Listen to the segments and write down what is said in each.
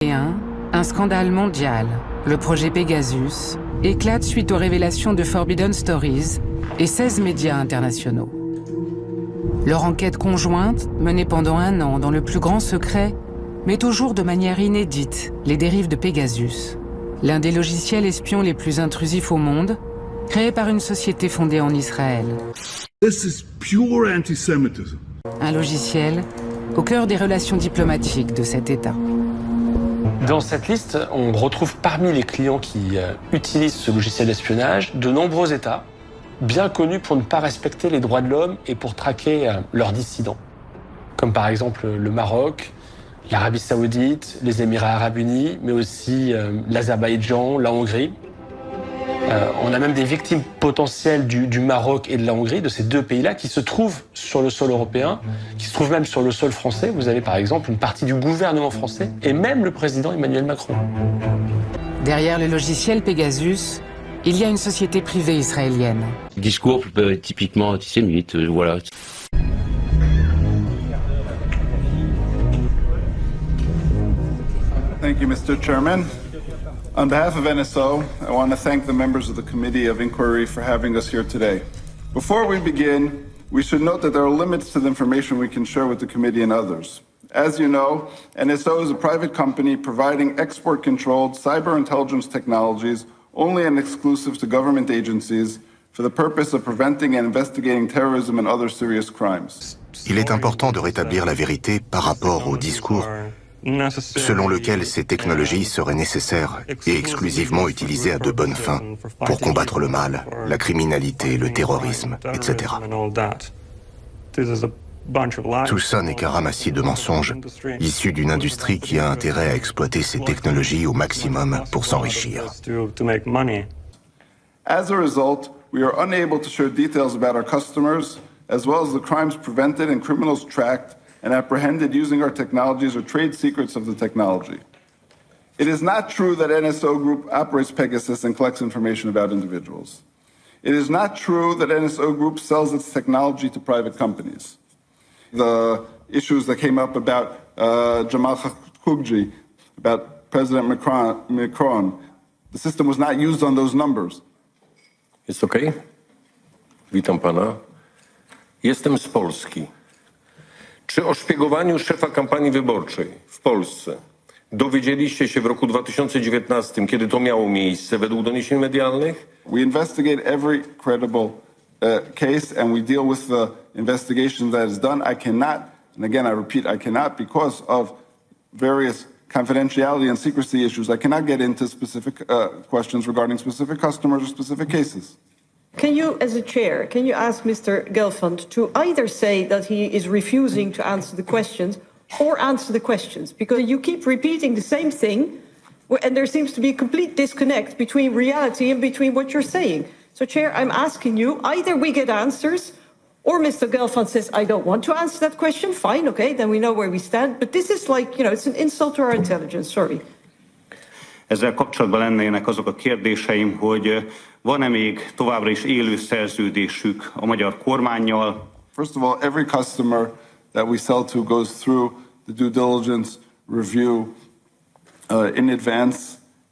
2021, un scandale mondial, le projet Pegasus, éclate suite aux révélations de Forbidden Stories et 16 médias internationaux. Leur enquête conjointe, menée pendant 1 an dans le plus grand secret, met toujours de manière inédite les dérives de Pegasus, l'un des logiciels espions les plus intrusifs au monde, créé par une société fondée en Israël. This is pure anti-Semitism. Un logiciel au cœur des relations diplomatiques de cet État. Dans cette liste, on retrouve parmi les clients qui utilisent ce logiciel d'espionnage de nombreux États, bien connus pour ne pas respecter les droits de l'homme et pour traquer leurs dissidents. Comme par exemple le Maroc, l'Arabie Saoudite, les Émirats Arabes Unis, mais aussi l'Azerbaïdjan, la Hongrie. On a même des victimes potentielles du Maroc et de la Hongrie, de ces 2 pays-là, qui se trouvent sur le sol européen, qui se trouvent même sur le sol français. Vous avez par exemple une partie du gouvernement français et même le président Emmanuel Macron. Derrière le logiciel Pegasus, il y a une société privée israélienne. Discours typiquement antisémite, voilà. Thank you, Mr. Chairman. On behalf of NSO, I want to thank the members of the Committee of Inquiry for having us here today. Before we begin, we should note that there are limits to the information we can share with the committee and others. As you know, NSO is a private company providing export-controlled cyber intelligence technologies only and exclusive to government agencies for the purpose of preventing and investigating terrorism and other serious crimes. Il est important de rétablir la vérité par rapport au discours selon lequel ces technologies seraient nécessaires et exclusivement utilisées à de bonnes fins pour combattre le mal, la criminalité, le terrorisme, etc. Tout ça n'est qu'un ramassis de mensonges issus d'une industrie qui a intérêt à exploiter ces technologies au maximum pour s'enrichir. As a result, we are unable to share details about our customers, as well as the crimes prevented and criminals tracked and apprehended using our technologies or trade secrets of the technology. It is not true that NSO Group operates Pegasus and collects information about individuals. It is not true that NSO Group sells its technology to private companies. The issues that came up about Jamal Khashoggi, about President Macron, the system was not used on those numbers. Jest okej? Witam pana. Jestem z Polski. Czy o szpiegowaniu szefa kampanii wyborczej w Polsce dowiedzieliście się w roku 2019, kiedy to miało miejsce według doniesień medialnych? We investigate every credible case and we deal with the investigation that is done. I cannot, and again I repeat, I cannot, because of various confidentiality and secrecy issues, I cannot get into specific questions regarding specific customers or specific cases. Can you, as a chair, can you ask Mr. Gelfand to either say that he is refusing to answer the questions or answer the questions? Because you keep repeating the same thing and there seems to be a complete disconnect between reality and between what you're saying. So, Chair, I'm asking you, either we get answers or Mr. Gelfand says, I don't want to answer that question. Fine, okay, then we know where we stand. But this is like, you know, it's an insult to our intelligence. Sorry. Ezzel kapcsolatban lennének azok a kérdéseim, hogy van-e még továbbra is élő szerződésük a magyar kormánnyal? First of all, every customer that we sell to goes through the due diligence review in advance,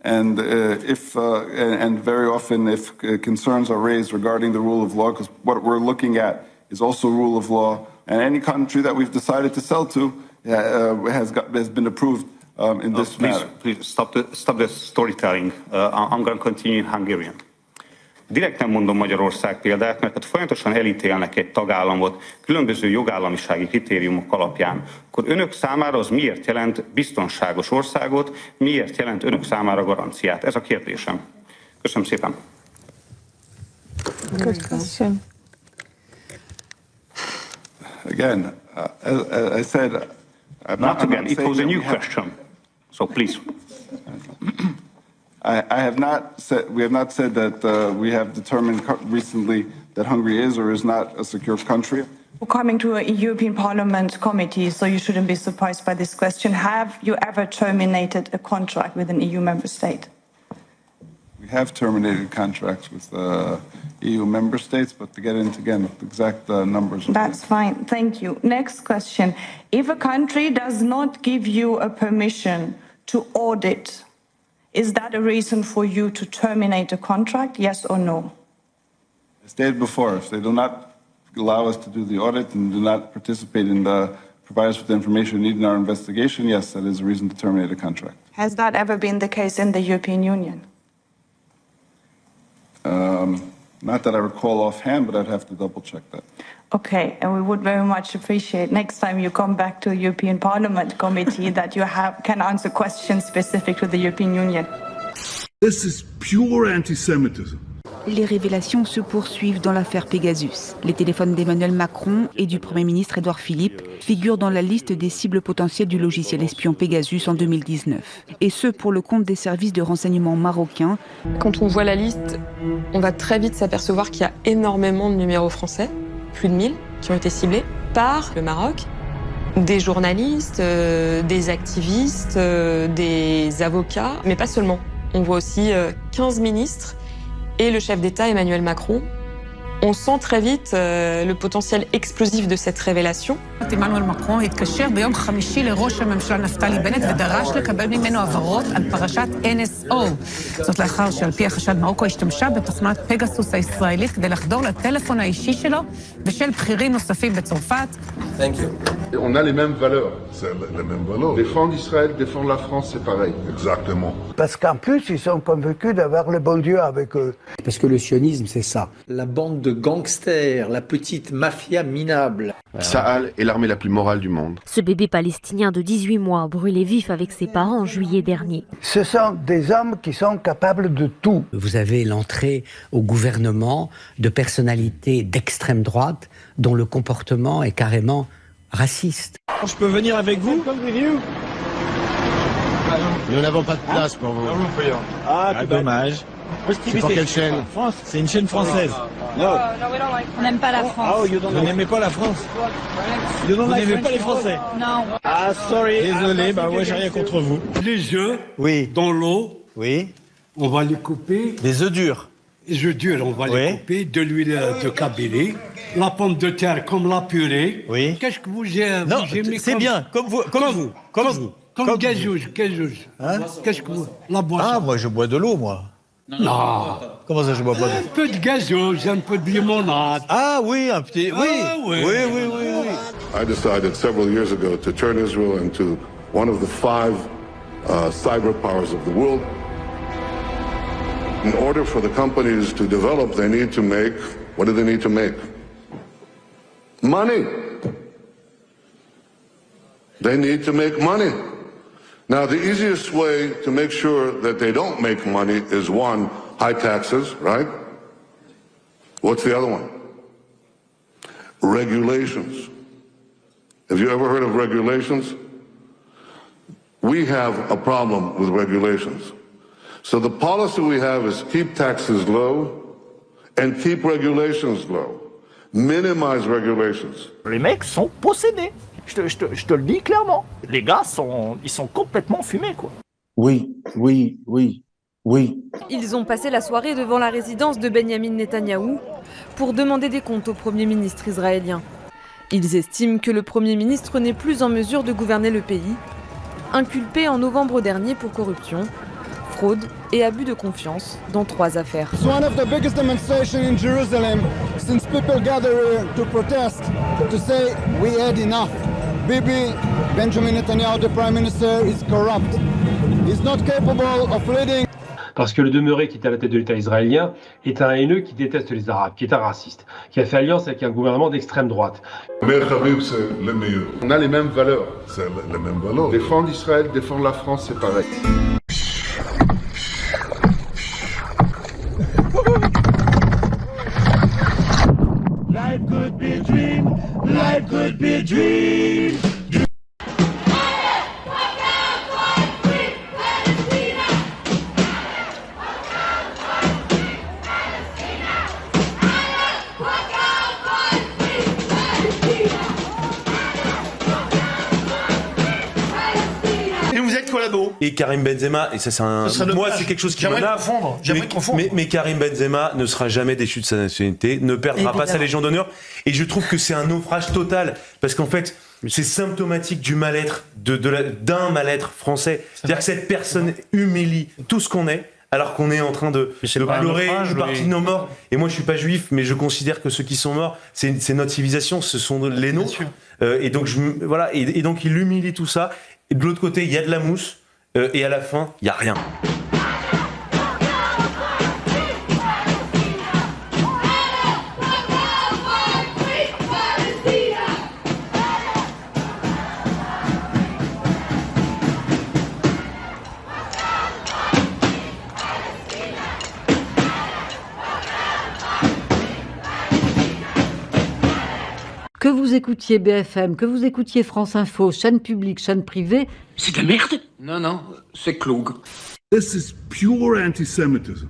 and and very often if concerns are raised regarding the rule of law, because what we're looking at is also rule of law, and any country that we've decided to sell to has been approved in this matter. Please stop the storytelling. I'm going to continue in Hungarian. Direkten mondom Magyarország példát, mert folyamatosan elítélnek egy tagállamot különböző jogállamisági kritériumok alapján. Akkor önök számára az miért jelent biztonságos országot, miért jelent önök számára garanciát? Ez a kérdésem. Köszönöm szépen. Good question. Again, as I said, Not again, it was a new question. So please. I have not said, we have not said that we have determined recently that Hungary is or is not a secure country. Coming to a European Parliament committee, so you shouldn't be surprised by this question. Have you ever terminated a contract with an EU member state? We have terminated contracts with EU member states, but to get into, again, exact numbers. That's fine, thank you. Next question. If a country does not give you a permission to audit, is that a reason for you to terminate a contract, yes or no? I stated before, if they do not allow us to do the audit and do not participate in provide us with the information needed in our investigation, yes, that is a reason to terminate a contract. Has that ever been the case in the European Union? Not that I recall offhand, but I'd have to double check that. Okay, and we would very much appreciate next time you come back to the European Parliament committee that you can answer questions specific to the European Union. This is pure anti-Semitism. Les révélations se poursuivent dans l'affaire Pegasus. Les téléphones d'Emmanuel Macron et du Premier ministre Édouard Philippe figurent dans la liste des cibles potentielles du logiciel espion Pegasus en 2019. Et ce, pour le compte des services de renseignement marocains. Quand on voit la liste, on va très vite s'apercevoir qu'il y a énormément de numéros français, plus de 1000, qui ont été ciblés par le Maroc. Des journalistes, des activistes, des avocats, mais pas seulement. On voit aussi 15 ministres et le chef d'État Emmanuel Macron. On sent très vite le potentiel explosif de cette révélation. Emmanuel Macron התקשר ביום חמישי לראש הממשלה נפתלי בנט ודרש לקבל ממנו הבהרות על פרשת NSO. זאת לאחר שעל פי החשד מרוקו השתמשה בתוכנת פגסוס הישראלית כדי לחדור לטלפון האישי שלו ושל בכירים נוספים בצרפת. Thank you. On a les mêmes valeurs. C'est les mêmes valeurs. Défendre Israël, défendre la France, c'est pareil. Exactement. Parce qu'en plus, ils sont convaincus d'avoir le bon Dieu avec eux. Parce que le sionisme, c'est ça. La bande de gangsters, la petite mafia minable. Tsahal est l'armée la plus morale du monde. Ce bébé palestinien de 18 mois brûlé vif avec ses parents en juillet dernier. Ce sont des hommes qui sont capables de tout. Vous avez l'entrée au gouvernement de personnalités d'extrême droite dont le comportement est carrément raciste. Je peux venir avec vous? Nous n'avons pas de place pour vous. Ah, dommage. C'est pour quelle chaîne? C'est une chaîne française. On n'aime pas la France. Vous n'aimez pas la France? Vous n'aimez pas les Français? Non. Ah, sorry. Désolé, moi j'ai rien contre vous. Les œufs, oui, dans l'eau, oui, on va les couper. des œufs durs. Les œufs durs, on va les couper, de l'huile de Kabylie, la pomme de terre comme la purée. Oui. Qu'est-ce que vous aimez? Non, c'est bien, comme vous. Comme gazouze. Hein? Qu'est-ce que vous... La boisson. Ah, moi je bois de l'eau, moi. Non. Comment ça, je bois pas de l'eau? Un peu de gazouze, un peu de limonade. Ah oui, un petit... Oui, oui. I decided several years ago to turn Israel into one of the 5 cyber powers of the world. In order for the companies to develop, they need to make, what do they need to make? Money. They need to make money. Now, the easiest way to make sure that they don't make money is one, high taxes, right? What's the other one? Regulations. Have you ever heard of regulations? We have a problem with regulations. So the policy we have is keep taxes low and keep regulations low. Minimize regulations. Les mecs sont possédés. Je te le dis clairement. Les gars ils sont complètement fumés, quoi. Oui. Ils ont passé la soirée devant la résidence de Benyamin Netanyahou pour demander des comptes au Premier ministre israélien. Ils estiment que le Premier ministre n'est plus en mesure de gouverner le pays, inculpé en novembre dernier pour corruption, fraude et abus de confiance dans 3 affaires. It's one of the biggest demonstrations in Jerusalem since people gather here to protest, to say we had enough. Bibi, Benjamin Netanyahu, the Prime Minister, is corrupt. He's not capable of leading. Parce que le demeuré qui est à la tête de l'État israélien est un haineux qui déteste les Arabes, qui est un raciste, qui a fait alliance avec un gouvernement d'extrême droite. On a les mêmes valeurs. C'est les mêmes valeurs. Défendre Israël, défendre la France, c'est pareil. Life could be a dream. Life could be a dream. Et Karim Benzema, et ça c'est moi c'est quelque chose qui m'énerve. Mais Karim Benzema ne sera jamais déchu de sa nationalité, ne perdra pas sa Légion d'honneur. Et je trouve que c'est un naufrage total, parce qu'en fait, C'est symptomatique du mal-être, d'un mal-être français. C'est-à-dire que cette personne humilie tout ce qu'on est, alors qu'on est en train de pleurer une partie de nos morts. Et moi, je suis pas juif, mais je considère que ceux qui sont morts, c'est notre civilisation, ce sont les nôtres. Et donc, voilà. Et donc, il humilie tout ça. Et de l'autre côté, il y a de la mousse. Et à la fin, il y a rien. Que vous écoutiez BFM, que vous écoutiez France Info, chaîne publique, chaîne privée... C'est de la merde. Non, c'est Cloug. This is pure anti-Semitism.